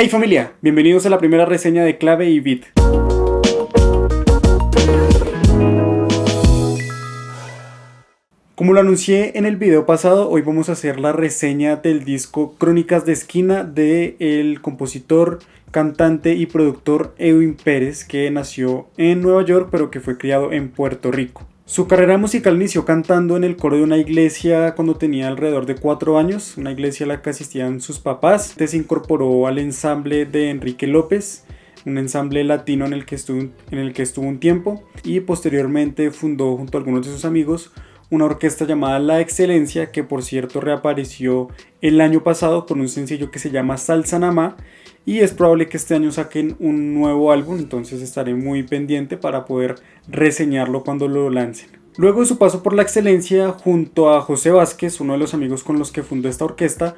Hey familia, bienvenidos a la primera reseña de Clave y Beat. Como lo anuncié en el video pasado, hoy vamos a hacer la reseña del disco Crónicas de Esquina del compositor, cantante y productor Edwin Pérez, que nació en Nueva York pero que fue criado en Puerto Rico. Su carrera musical inició cantando en el coro de una iglesia cuando tenía alrededor de 4 años, una iglesia a la que asistían sus papás. Se incorporó al ensamble de Enrique López, un ensamble latino en el que estuvo un tiempo, y posteriormente fundó junto a algunos de sus amigos una orquesta llamada La Excelencia, que por cierto reapareció el año pasado con un sencillo que se llama Salsa Namá, y es probable que este año saquen un nuevo álbum, entonces estaré muy pendiente para poder reseñarlo cuando lo lancen. Luego de su paso por La Excelencia, junto a José Vázquez, uno de los amigos con los que fundó esta orquesta,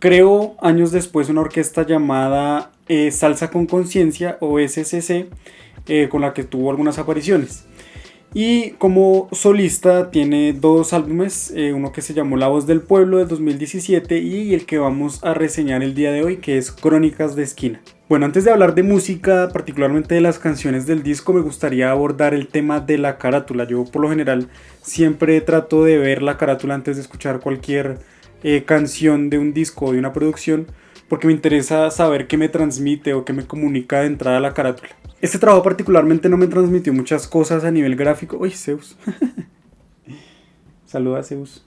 creó años después una orquesta llamada Salsa con Conciencia o SCC, con la que tuvo algunas apariciones. Y como solista tiene 2 álbumes, uno que se llamó La Voz del Pueblo del 2017 y el que vamos a reseñar el día de hoy, que es Crónicas de Esquina. Bueno, antes de hablar de música, particularmente de las canciones del disco, me gustaría abordar el tema de la carátula. Yo por lo general siempre trato de ver la carátula antes de escuchar cualquier canción de un disco o de una producción, porque me interesa saber qué me transmite o qué me comunica de entrada la carátula. Este trabajo particularmente no me transmitió muchas cosas a nivel gráfico. ¡Uy, Zeus! Saluda, Zeus.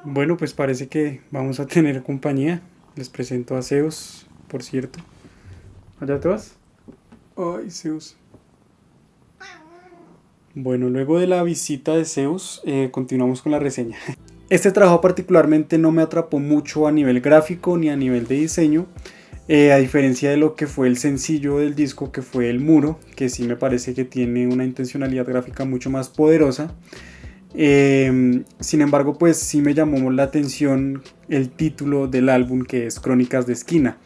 Bueno, pues parece que vamos a tener compañía. Les presento a Zeus, por cierto. ¿Allá te vas? ¡Ay, Zeus! Bueno, luego de la visita de Zeus, continuamos con la reseña. Este trabajo particularmente no me atrapó mucho a nivel gráfico ni a nivel de diseño, a diferencia de lo que fue el sencillo del disco, que fue El Muro, que sí me parece que tiene una intencionalidad gráfica mucho más poderosa. Sin embargo, pues sí me llamó la atención el título del álbum, que es Crónicas de Esquina.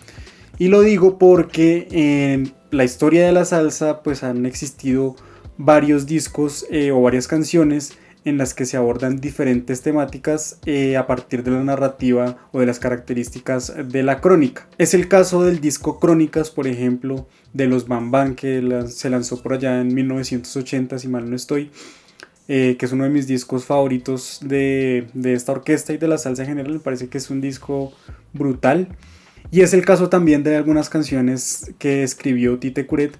Y lo digo porque en la historia de la salsa pues han existido varios discos o varias canciones en las que se abordan diferentes temáticas a partir de la narrativa o de las características de la crónica. Es el caso del disco Crónicas, por ejemplo, de los Bam Bam, que se lanzó por allá en 1980, si mal no estoy, que es uno de mis discos favoritos de esta orquesta y de la salsa en general. Me parece que es un disco brutal. Y es el caso también de algunas canciones que escribió Tite Curet.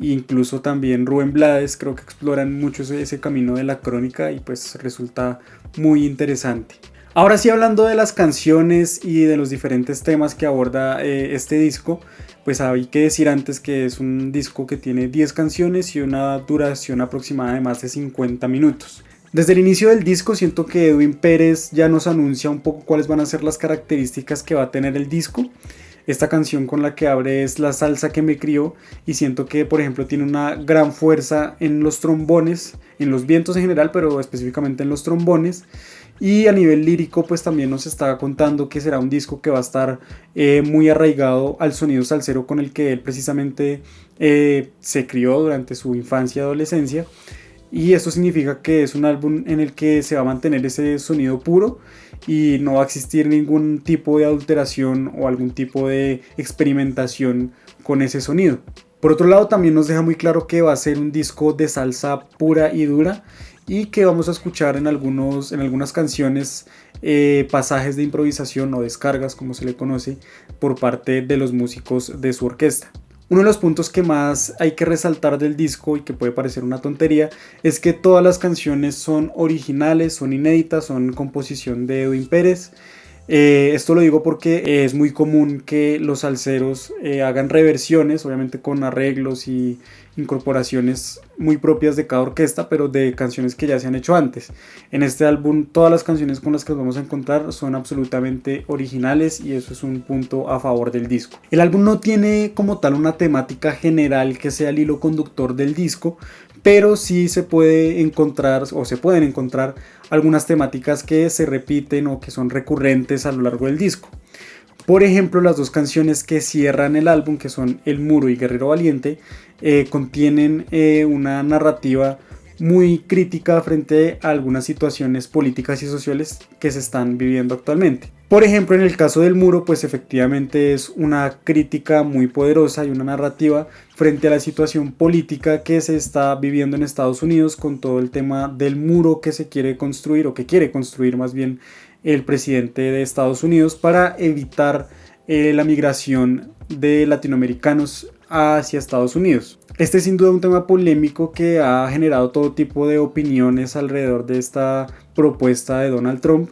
Incluso también Rubén Blades, creo que exploran mucho ese camino de la crónica y pues resulta muy interesante. Ahora sí, hablando de las canciones y de los diferentes temas que aborda este disco, pues hay que decir antes que es un disco que tiene 10 canciones y una duración aproximada de más de 50 minutos. Desde el inicio del disco siento que Edwin Pérez ya nos anuncia un poco cuáles van a ser las características que va a tener el disco. Esta canción con la que abre es La Salsa que me crió, y siento que por ejemplo tiene una gran fuerza en los trombones, en los vientos en general, pero específicamente en los trombones. Y a nivel lírico pues también nos está contando que será un disco que va a estar muy arraigado al sonido salsero con el que él precisamente se crió durante su infancia y adolescencia. Y esto significa que es un álbum en el que se va a mantener ese sonido puro y no va a existir ningún tipo de adulteración o algún tipo de experimentación con ese sonido. Por otro lado, también nos deja muy claro que va a ser un disco de salsa pura y dura, y que vamos a escuchar en algunas canciones pasajes de improvisación o descargas, como se le conoce, por parte de los músicos de su orquesta. Uno de los puntos que más hay que resaltar del disco y que puede parecer una tontería es que todas las canciones son originales, son inéditas, son composición de Edwin Pérez. Esto lo digo porque es muy común que los salseros hagan reversiones, obviamente con arreglos y incorporaciones muy propias de cada orquesta, pero de canciones que ya se han hecho antes. En este álbum todas las canciones con las que nos vamos a encontrar son absolutamente originales, y eso es un punto a favor del disco. El álbum no tiene como tal una temática general que sea el hilo conductor del disco, pero sí se pueden encontrar algunas temáticas que se repiten o que son recurrentes a lo largo del disco. Por ejemplo, las 2 canciones que cierran el álbum, que son El Muro y Guerrero Valiente, contienen una narrativa muy crítica frente a algunas situaciones políticas y sociales que se están viviendo actualmente. Por ejemplo, en el caso del muro, pues efectivamente es una crítica muy poderosa y una narrativa frente a la situación política que se está viviendo en Estados Unidos con todo el tema del muro que se quiere construir, o que quiere construir más bien el presidente de Estados Unidos, para evitar la migración de latinoamericanos hacia Estados Unidos. Este es sin duda un tema polémico que ha generado todo tipo de opiniones alrededor de esta propuesta de Donald Trump,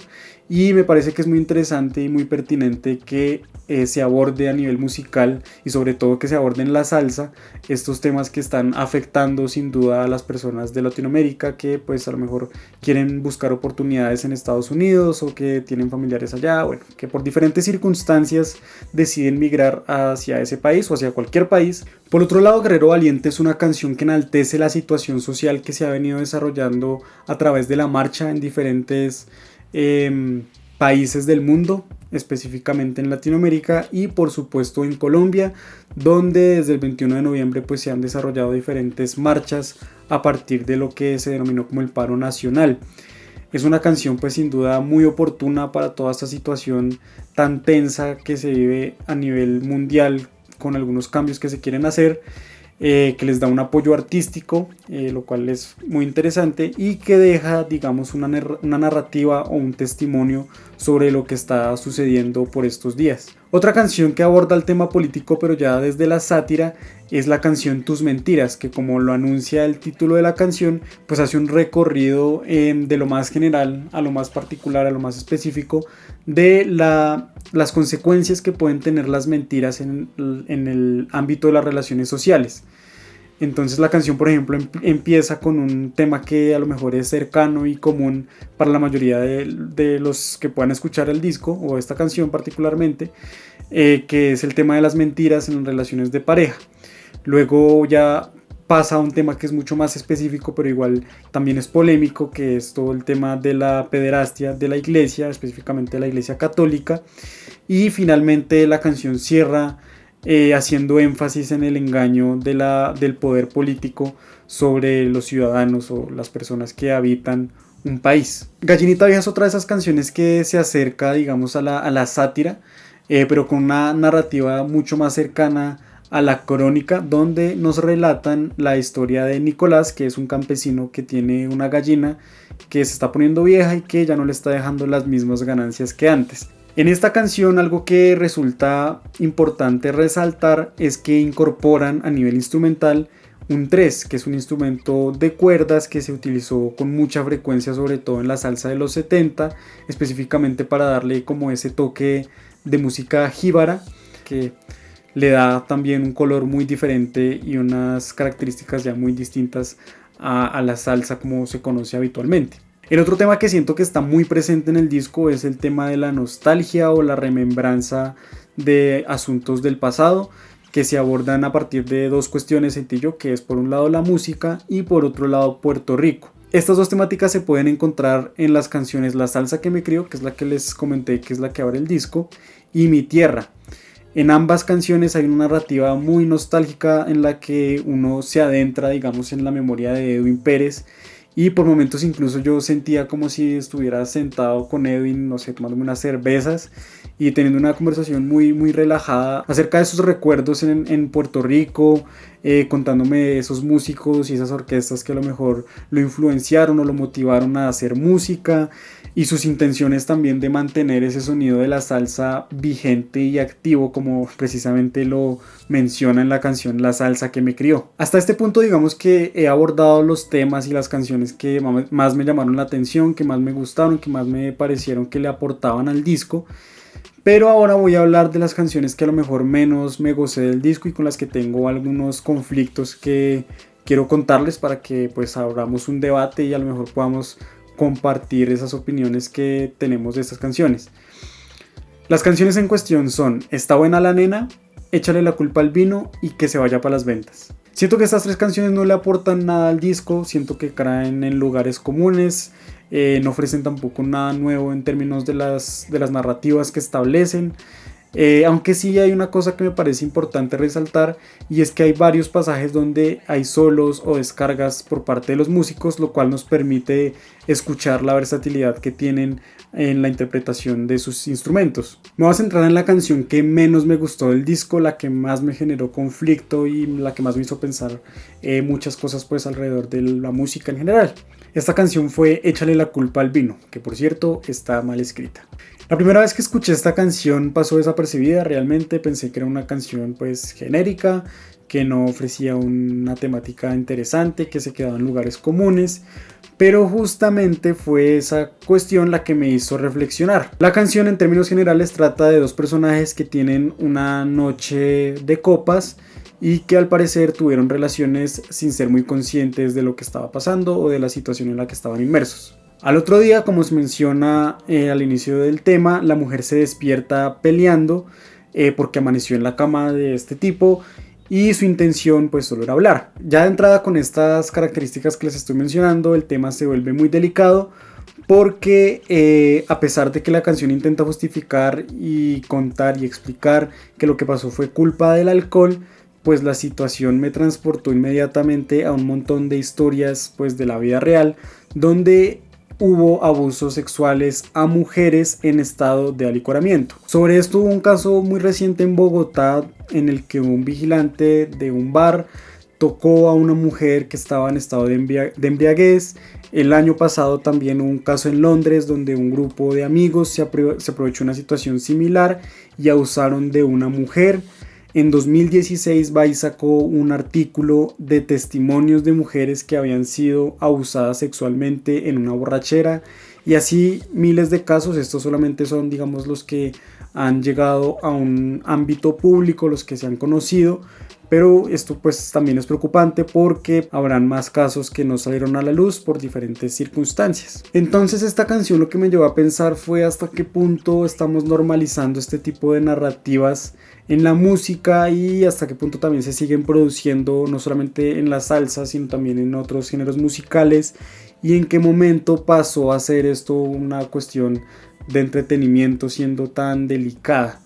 y me parece que es muy interesante y muy pertinente que se aborde a nivel musical, y sobre todo que se aborde en la salsa, estos temas que están afectando sin duda a las personas de Latinoamérica que pues a lo mejor quieren buscar oportunidades en Estados Unidos, o que tienen familiares allá, bueno, que por diferentes circunstancias deciden migrar hacia ese país o hacia cualquier país. Por otro lado, Guerrero Valiente es una canción que enaltece la situación social que se ha venido desarrollando a través de la marcha en diferentes países del mundo, específicamente en Latinoamérica y por supuesto en Colombia, donde desde el 21 de noviembre pues se han desarrollado diferentes marchas a partir de lo que se denominó como el paro nacional. Es una canción pues sin duda muy oportuna para toda esta situación tan tensa que se vive a nivel mundial, con algunos cambios que se quieren hacer, que les da un apoyo artístico, lo cual es muy interesante, y que deja, digamos, una narrativa o un testimonio sobre lo que está sucediendo por estos días. Otra canción que aborda el tema político, pero ya desde la sátira, es la canción Tus Mentiras, que como lo anuncia el título de la canción, pues hace un recorrido de lo más general a lo más particular, a lo más específico, de las consecuencias que pueden tener las mentiras en el ámbito de las relaciones sociales. Entonces la canción, por ejemplo, empieza con un tema que a lo mejor es cercano y común para la mayoría de los que puedan escuchar el disco, o esta canción particularmente, que es el tema de las mentiras en las relaciones de pareja. Luego ya pasa a un tema que es mucho más específico, pero igual también es polémico, que es todo el tema de la pederastia de la iglesia, específicamente de la iglesia católica. Y finalmente la canción cierra haciendo énfasis en el engaño del poder político sobre los ciudadanos o las personas que habitan un país. Gallinita Vieja es otra de esas canciones que se acerca, digamos, a la sátira, pero con una narrativa mucho más cercana a la crónica, donde nos relatan la historia de Nicolás, que es un campesino que tiene una gallina que se está poniendo vieja y que ya no le está dejando las mismas ganancias que antes. En esta canción algo que resulta importante resaltar es que incorporan a nivel instrumental un tres, que es un instrumento de cuerdas que se utilizó con mucha frecuencia, sobre todo en la salsa de los 70, específicamente para darle como ese toque de música jíbara, que le da también un color muy diferente y unas características ya muy distintas a la salsa como se conoce habitualmente. El otro tema que siento que está muy presente en el disco es el tema de la nostalgia o la remembranza de asuntos del pasado, que se abordan a partir de dos cuestiones, sencillo, que es por un lado la música y por otro lado Puerto Rico. Estas dos temáticas se pueden encontrar en las canciones La Salsa que me crió, que es la que les comenté, que es la que abre el disco, y Mi Tierra. En ambas canciones hay una narrativa muy nostálgica en la que uno se adentra, digamos, en la memoria de Edwin Pérez, y por momentos incluso yo sentía como si estuviera sentado con Edwin, no sé, tomándome unas cervezas y teniendo una conversación muy, muy relajada acerca de sus recuerdos en Puerto Rico, contándome de esos músicos y esas orquestas que a lo mejor lo influenciaron o lo motivaron a hacer música, y sus intenciones también de mantener ese sonido de la salsa vigente y activo, como precisamente lo menciona en la canción La Salsa que me crió. Hasta este punto digamos que he abordado los temas y las canciones que más me llamaron la atención, que más me gustaron, que más me parecieron que le aportaban al disco. Pero ahora voy a hablar de las canciones que a lo mejor menos me gocé del disco y con las que tengo algunos conflictos que quiero contarles, para que pues abramos un debate y a lo mejor podamos compartir esas opiniones que tenemos de estas canciones. Las canciones en cuestión son Está buena la nena, Échale la culpa al vino y Que se vaya para las ventas. Siento que estas tres canciones no le aportan nada al disco, siento que caen en lugares comunes, no ofrecen tampoco nada nuevo en términos de las narrativas que establecen. Aunque sí hay una cosa que me parece importante resaltar, y es que hay varios pasajes donde hay solos o descargas por parte de los músicos, lo cual nos permite escuchar la versatilidad que tienen en la interpretación de sus instrumentos. Me voy a centrar en la canción que menos me gustó del disco, la que más me generó conflicto y la que más me hizo pensar muchas cosas pues alrededor de la música en general. Esta canción fue Échale la culpa al vino, que por cierto está mal escrita. La primera vez que escuché esta canción pasó desapercibida, realmente pensé que era una canción pues genérica, que no ofrecía una temática interesante, que se quedaba en lugares comunes, pero justamente fue esa cuestión la que me hizo reflexionar. La canción en términos generales trata de dos personajes que tienen una noche de copas y que al parecer tuvieron relaciones sin ser muy conscientes de lo que estaba pasando o de la situación en la que estaban inmersos. Al otro día, como se menciona al inicio del tema, la mujer se despierta peleando porque amaneció en la cama de este tipo y su intención pues solo era hablar. Ya de entrada con estas características que les estoy mencionando, el tema se vuelve muy delicado porque a pesar de que la canción intenta justificar y contar y explicar que lo que pasó fue culpa del alcohol, pues la situación me transportó inmediatamente a un montón de historias pues de la vida real donde hubo abusos sexuales a mujeres en estado de alicoramiento. Sobre esto hubo un caso muy reciente en Bogotá en el que un vigilante de un bar tocó a una mujer que estaba en estado de embriaguez. El año pasado también hubo un caso en Londres donde un grupo de amigos se aprovechó de una situación similar y abusaron de una mujer. En 2016 Vice sacó un artículo de testimonios de mujeres que habían sido abusadas sexualmente en una borrachera y así miles de casos. Estos solamente son, digamos, los que han llegado a un ámbito público, los que se han conocido, pero esto pues también es preocupante porque habrán más casos que no salieron a la luz por diferentes circunstancias. Entonces esta canción lo que me llevó a pensar fue hasta qué punto estamos normalizando este tipo de narrativas en la música y hasta qué punto también se siguen produciendo no solamente en la salsa sino también en otros géneros musicales, y en qué momento pasó a ser esto una cuestión de entretenimiento siendo tan delicada.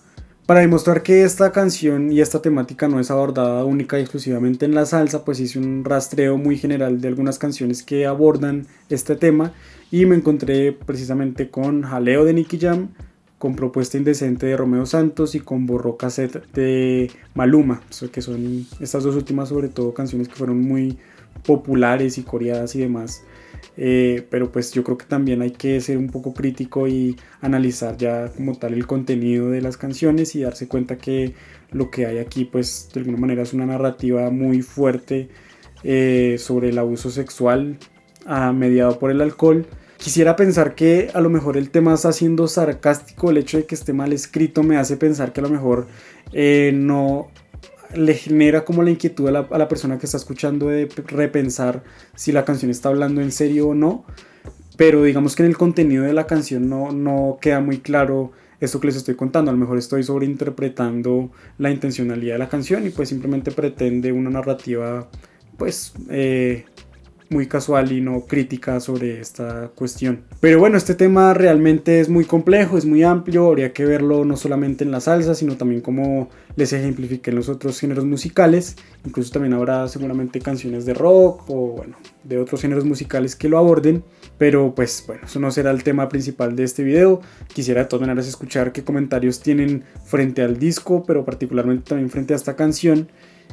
Para demostrar que esta canción y esta temática no es abordada única y exclusivamente en la salsa, pues hice un rastreo muy general de algunas canciones que abordan este tema y me encontré precisamente con Jaleo de Nicky Jam, con Propuesta Indecente de Romeo Santos y con Borró Cassette de Maluma, que son estas dos últimas sobre todo canciones que fueron muy populares y coreadas y demás. Pero pues yo creo que también hay que ser un poco crítico y analizar ya como tal el contenido de las canciones y darse cuenta que lo que hay aquí pues de alguna manera es una narrativa muy fuerte sobre el abuso sexual mediado por el alcohol. Quisiera pensar que a lo mejor el tema está siendo sarcástico, el hecho de que esté mal escrito me hace pensar que a lo mejor no le genera como la inquietud a la persona que está escuchando de repensar si la canción está hablando en serio o no, pero digamos que en el contenido de la canción no queda muy claro esto que les estoy contando. A lo mejor estoy sobreinterpretando la intencionalidad de la canción y pues simplemente pretende una narrativa pues muy casual y no crítica sobre esta cuestión. Pero bueno, este tema realmente es muy complejo, es muy amplio, habría que verlo no solamente en la salsa, sino también como les ejemplifiqué en los otros géneros musicales. Incluso también habrá seguramente canciones de rock o bueno, de otros géneros musicales que lo aborden. Pero pues bueno, eso no será el tema principal de este video. Quisiera de todas maneras escuchar qué comentarios tienen frente al disco, pero particularmente también frente a esta canción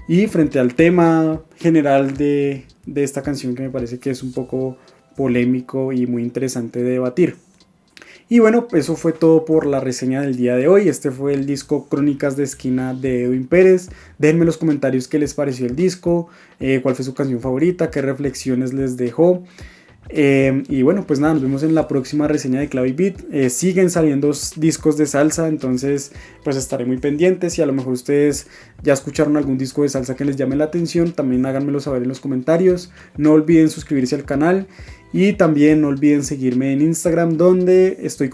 y frente al tema general de esta canción, que me parece que es un poco polémico y muy interesante de debatir. Y bueno, eso fue todo por la reseña del día de hoy. Este fue el disco Crónicas de Esquina de Edwin Pérez. Déjenme en los comentarios qué les pareció el disco, cuál fue su canción favorita, qué reflexiones les dejó. Y bueno, pues nada, nos vemos en la próxima reseña de Clave Beat. Siguen saliendo discos de salsa, entonces pues estaré muy pendiente. Si a lo mejor ustedes ya escucharon algún disco de salsa que les llame la atención, también háganmelo saber en los comentarios. No olviden suscribirse al canal y también no olviden seguirme en Instagram, donde estoy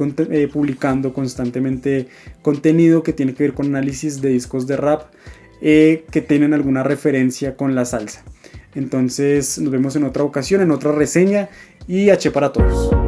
publicando constantemente contenido que tiene que ver con análisis de discos de rap que tienen alguna referencia con la salsa. Entonces nos vemos en otra ocasión, en otra reseña, y H para todos.